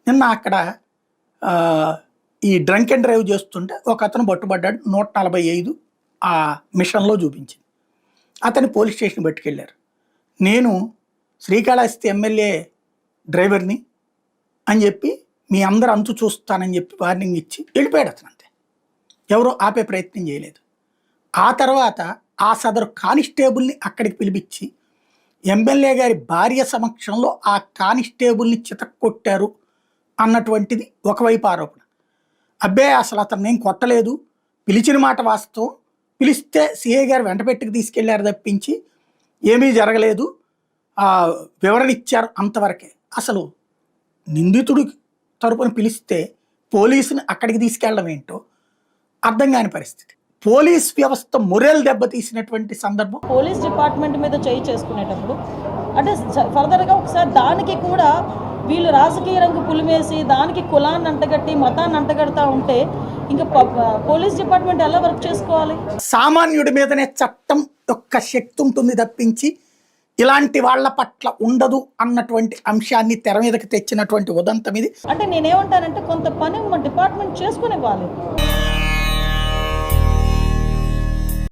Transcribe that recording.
నిన్న అక్కడ ఈ డ్రంక్ అండ్ డ్రైవ్ చేస్తుంటే ఒక అతను పట్టుబడ్డాడు. 145 ఆ మిషన్లో చూపించింది. అతన్ని పోలీస్ స్టేషన్ పట్టుకెళ్ళారు. నేను శ్రీకాళహస్తి ఎమ్మెల్యే డ్రైవర్ని అని చెప్పి మీ అందరు అంతు చూస్తానని చెప్పి వార్నింగ్ ఇచ్చి వెళ్ళిపోయాడు అతను. అంతే, ఎవరో ఆపే ప్రయత్నం చేయలేదు. ఆ తర్వాత ఆ సదరు కానిస్టేబుల్ని అక్కడికి పిలిపించి ఎమ్మెల్యే గారి భార్య సమక్షంలో ఆ కానిస్టేబుల్ని చితక్కొట్టారు అన్నటువంటిది ఒకవైపు ఆరోపణ. అబ్బే అసలు అతను నేను కొట్టలేదు, పిలిచిన మాట వాస్తవం, పిలిస్తే సిఐ గారు వెంటపెట్టుకు తీసుకెళ్లారు తప్పించి ఏమీ జరగలేదు, వివరణ ఇచ్చారు అంతవరకే. అసలు నిందితుడి తరపున పిలిస్తే పోలీసుని అక్కడికి తీసుకెళ్ళడం ఏంటో అర్థం కాని పరిస్థితి. పోలీస్ వ్యవస్థ మొరేల్ దెబ్బతీసినటువంటి సందర్భం. పోలీస్ డిపార్ట్మెంట్ మీద చేయి చేసుకునేటప్పుడు అంటే ఫర్దర్గా ఒకసారి దానికి కూడా వీళ్ళు రాజకీయ రంగు పులిమేసి దానికి కులాన్ని అంటగట్టి మతాన్ని అంటగడతా ఉంటే ఇంకా పోలీస్ డిపార్ట్మెంట్ ఎలా వర్క్ చేసుకోవాలి? సామాన్యుడి మీదనే చట్టం యొక్క శక్తి ఉంటుంది తప్పించి ఇలాంటి వాళ్ళ పట్ల ఉండదు అన్నటువంటి అంశాన్ని తెర మీదకి తెచ్చినటువంటి ఉదంతం ఇది. అంటే నేనేమంటానంటే కొంత పని మా డిపార్ట్మెంట్ చేసుకునే వాళ్ళు.